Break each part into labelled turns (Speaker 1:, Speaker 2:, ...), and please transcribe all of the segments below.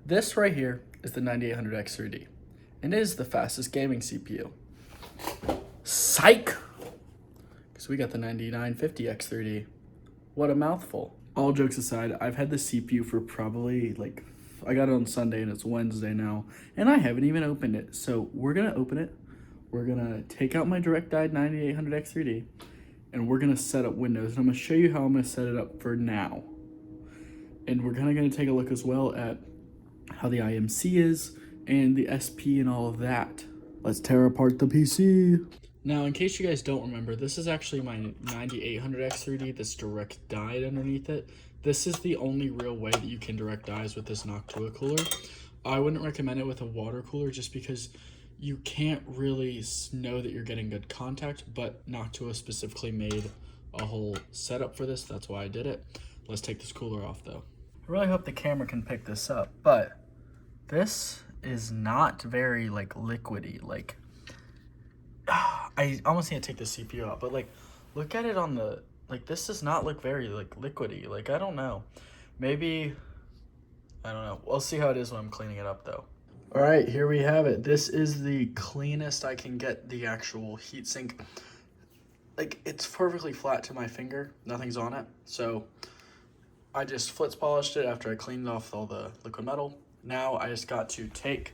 Speaker 1: This right here is the 9800X3D, and it is the fastest gaming CPU. Psych! Because we got the 9950X3D. What a mouthful. All jokes aside, I've had the CPU for probably I got it on Sunday and it's Wednesday now, and I haven't even opened it. So we're gonna open it. We're gonna take out my direct diode 9800X3D, and we're gonna set up Windows. And I'm gonna show you how I'm gonna set it up for now. And we're kind of gonna take a look as well at how the IMC is and the SP and all of that. Let's tear apart the PC. Now, in case you guys don't remember, this is actually my 9800X3D, this direct diode underneath it. This is the only real way that you can direct diodes with this Noctua cooler. I wouldn't recommend it with a water cooler just because you can't really know that you're getting good contact, but Noctua specifically made a whole setup for this. That's why I did it. Let's take this cooler off though. I really hope the camera can pick this up, but this is not very liquidy. I almost need to take the CPU out, but look at it on the, this does not look very liquidy. I don't know. Maybe, I don't know. We'll see how it is when I'm cleaning it up though. All right, here we have it. This is the cleanest I can get the actual heatsink. It's perfectly flat to my finger. Nothing's on it. So I just flitz polished it after I cleaned off all the liquid metal. Now I just got to take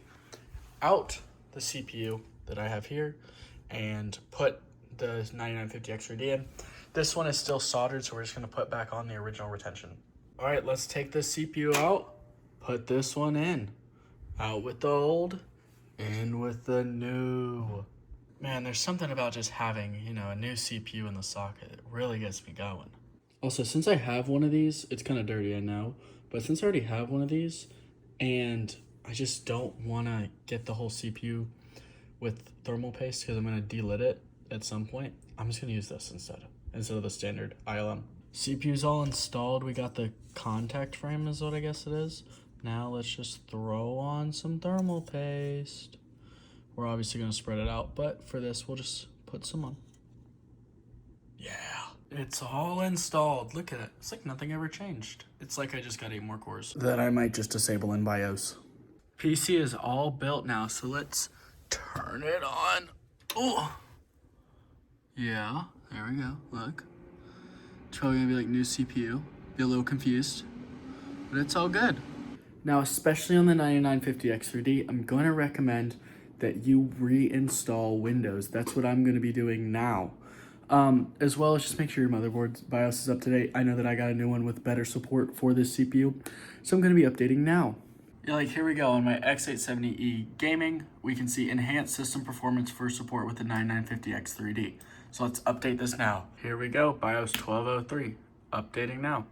Speaker 1: out the CPU that I have here and put the 9950X3D in. This one is still soldered, so we're just gonna put back on the original retention. All right, let's take the CPU out, put this one in. Out with the old, in with the new. Man, there's something about just having, a new CPU in the socket. It really gets me going. Also, since I have one of these, it's kind of dirty, I know, but since I already have one of these, and I just don't want to get the whole CPU with thermal paste because I'm going to delit it at some point, I'm just going to use this instead of the standard ILM. CPU's all installed. We got the contact frame is what I guess it is. Now let's just throw on some thermal paste. We're obviously going to spread it out, but for this, we'll just put some on. Yeah, it's all installed. Look at it. It's like nothing ever changed. It's like I just got 8 more cores. That I might just disable in BIOS. PC is all built now, so let's turn it on. Oh, yeah, there we go. Look. It's probably going to be new CPU. Be a little confused, but it's all good. Now, especially on the 9950X3D, I'm going to recommend that you reinstall Windows. That's what I'm going to be doing now. As well as just make sure your motherboard's BIOS is up to date. I know that I got a new one with better support for this CPU, so I'm going to be updating now. Yeah, here we go. On my X870E gaming, we can see enhanced system performance for support with the 9950X3D. So let's update this now. Here we go, BIOS 1203, updating now.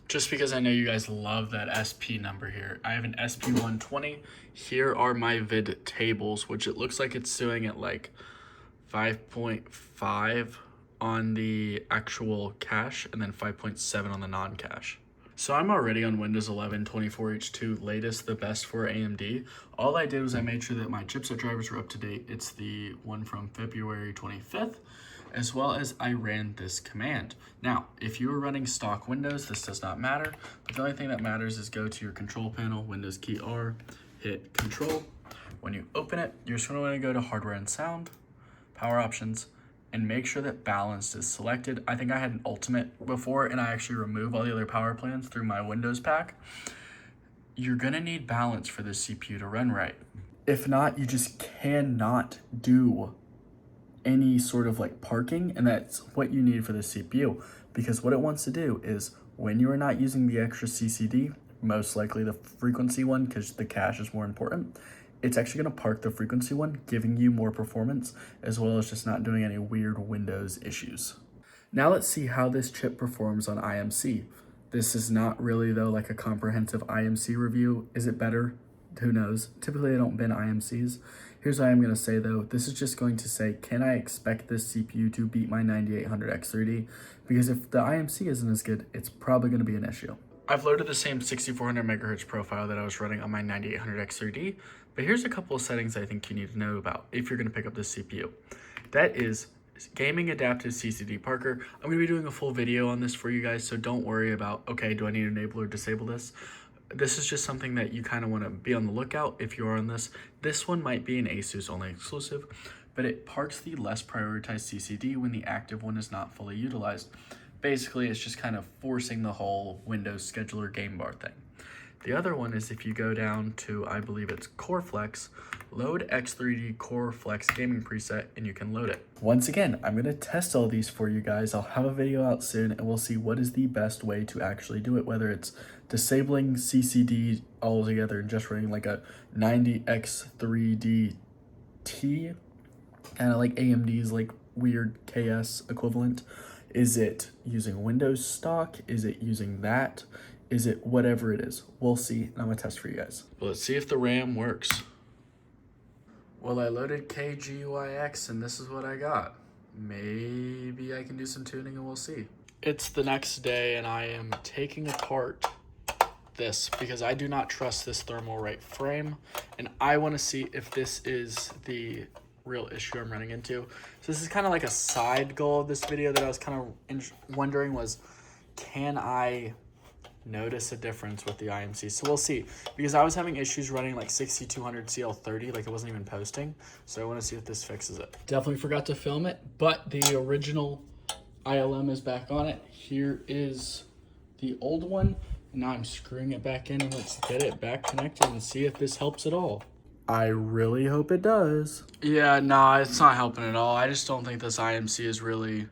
Speaker 1: Just because I know you guys love that SP number here. I have an SP120. Here are my vid tables, which it looks like it's doing at 5.5 on the actual cache and then 5.7 on the non-cache. So I'm already on Windows 11 24H2 latest, the best for AMD. All I did was I made sure that my chipset drivers were up to date. It's the one from February 25th. As well as I ran this command. Now, if you were running stock Windows, this does not matter. But the only thing that matters is go to your control panel, Windows key R, hit control. When you open it, you're just gonna wanna go to hardware and sound, power options, and make sure that balanced is selected. I think I had an ultimate before and I actually removed all the other power plans through my Windows pack. You're gonna need balance for this CPU to run right. If not, you just cannot do any sort of parking, and that's what you need for the CPU, because what it wants to do is when you are not using the extra CCD, most likely the frequency one because the cache is more important, it's actually going to park the frequency one, giving you more performance as well as just not doing any weird Windows issues. Now let's see how this chip performs on IMC. This is not really though a comprehensive IMC review. Is it better? Who knows? Typically I don't bin IMCs. Here's what I'm going to say though. This is just going to say, can I expect this CPU to beat my 9800X3D? Because if the IMC isn't as good, it's probably going to be an issue. I've loaded the same 6400 megahertz profile that I was running on my 9800X3D, but here's a couple of settings I think you need to know about if you're going to pick up this CPU. That is gaming adaptive CCD Parker. I'm going to be doing a full video on this for you guys, so don't worry about, okay, do I need to enable or disable this? this is just something that you kind of want to be on the lookout if you're on this. This one might be an Asus only exclusive, but it parks the less prioritized CCD when the active one is not fully utilized. Basically, it's just kind of forcing the whole Windows scheduler game bar thing. The other one is if you go down to, I believe it's Core Flex, load X3D Core Flex gaming preset, and you can load it. Once again, I'm gonna test all these for you guys. I'll have a video out soon and we'll see what is the best way to actually do it, whether it's disabling CCD altogether and just running like a 90X3DT, kind of like AMD's like weird KS equivalent. Is it using Windows stock? Is it using that? Is it whatever it is? We'll see. I'm gonna test for you guys. Well, let's see if the RAM works. Well, I loaded KGUIX and this is what I got. Maybe I can do some tuning and we'll see. It's the next day and I am taking apart this because I do not trust this thermal right frame and I want to see if this is the real issue I'm running into. So this is kind of like a side goal of this video that I was kind of wondering was, can I notice a difference with the IMC? So we'll see, because I was having issues running like 6200 CL30, like it wasn't even posting. So I want to see if this fixes it. Definitely forgot to film it, but the original ILM is back on it. Here is the old one. Now I'm screwing it back in and let's get it back connected and see if this helps at all. I really hope it does. Yeah, no, it's not helping at all. I just don't think this IMC is really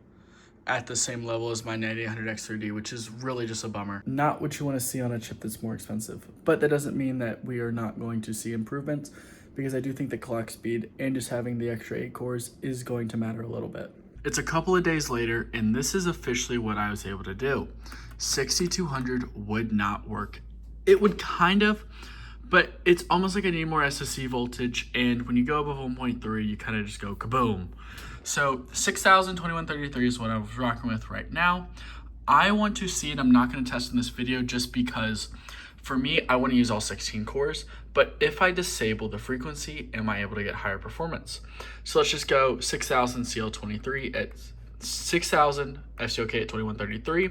Speaker 1: at the same level as my 9800X3D, which is really just a bummer. Not what you want to see on a chip that's more expensive, but that doesn't mean that we are not going to see improvements, because I do think the clock speed and just having the extra 8 cores is going to matter a little bit. It's a couple of days later, and this is officially what I was able to do. 6200 would not work. It would kind of, but it's almost like I need more SSC voltage, and when you go above 1.3, you kind of just go kaboom. So 6000 2133 is what I was rocking with right now. I want to see, and I'm not going to test in this video just because for me, I want to use all 16 cores, but if I disable the frequency, am I able to get higher performance? So let's just go 6000 CL23 at 6000 FCOK at 2133.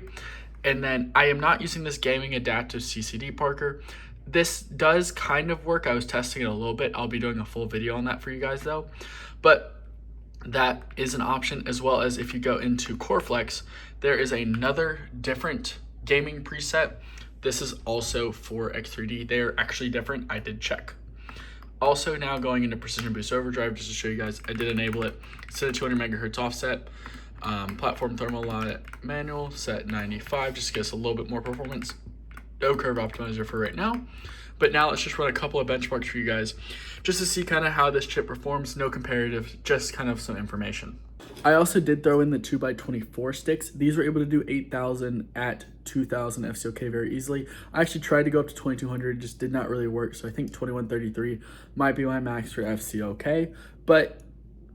Speaker 1: And then I am not using this gaming adaptive CCD Parker. This does kind of work. I was testing it a little bit. I'll be doing a full video on that for you guys though. But that is an option, as well as if you go into Core Flex, there is another different gaming preset. This is also for X3D. They're actually different. I did check. Also now going into Precision Boost Overdrive, just to show you guys, I did enable it. Set a 200 megahertz offset. Platform thermal manual set 95, just to get us a little bit more performance. No curve optimizer for right now. But now let's just run a couple of benchmarks for you guys just to see kind of how this chip performs. No comparative, just kind of some information. I also did throw in the 2x24 sticks. These were able to do 8,000 at 2,000 FCOK very easily. I actually tried to go up to 2,200, just did not really work. So I think 2133 might be my max for FCOK. But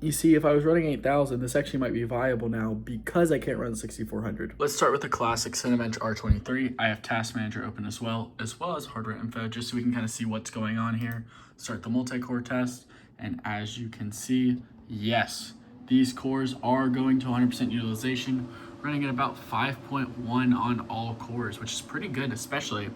Speaker 1: you see, if I was running 8,000, this actually might be viable now because I can't run 6,400. Let's start with the classic Cinebench R23. I have Task Manager open as well as hardware info, just so we can kind of see what's going on here. Start the multi-core test, and as you can see, yes, these cores are going to 100% utilization, running at about 5.1 on all cores, which is pretty good, especially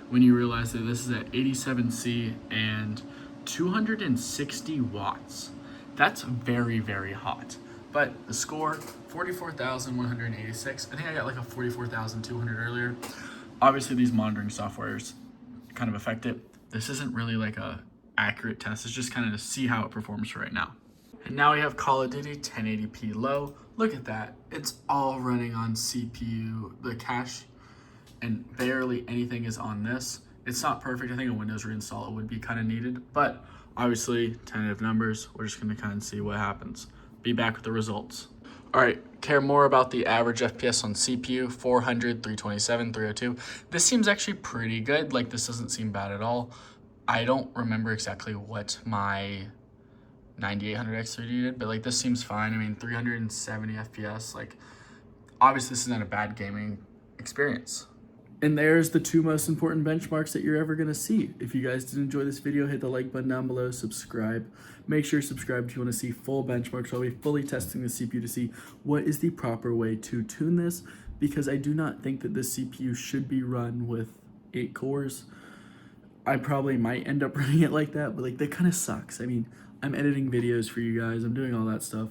Speaker 1: when you realize that this is at 87C and 260 watts. That's very, very hot. But the score, 44,186. I think I got like a 44,200 earlier. Obviously, these monitoring softwares kind of affect it. This isn't really like a accurate test. It's just kind of to see how it performs for right now. And now we have Call of Duty 1080p low. Look at that. It's all running on CPU, the cache, and barely anything is on this. It's not perfect. I think a Windows reinstall would be kind of needed, but obviously, tentative numbers, we're just gonna kind of see what happens. Be back with the results. All right, care more about the average FPS on CPU, 400, 327, 302. This seems actually pretty good. Like, this doesn't seem bad at all. I don't remember exactly what my 9800X3D did, but like this seems fine. I mean, 370 FPS, like obviously this is not a bad gaming experience. And there's the two most important benchmarks that you're ever gonna see. If you guys did enjoy this video, hit the like button down below, subscribe. Make sure you're subscribed if you wanna see full benchmarks. I'll be fully testing the CPU to see what is the proper way to tune this, because I do not think that this CPU should be run with 8 cores. I probably might end up running it like that, but like that kind of sucks. I mean, I'm editing videos for you guys, I'm doing all that stuff.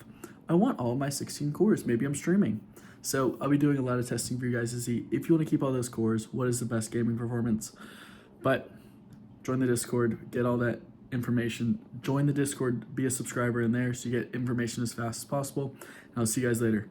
Speaker 1: I want all of my 16 cores. Maybe I'm streaming. So I'll be doing a lot of testing for you guys to see if you want to keep all those cores, what is the best gaming performance. But join the Discord, get all that information. Join the Discord, be a subscriber in there so you get information as fast as possible. And I'll see you guys later.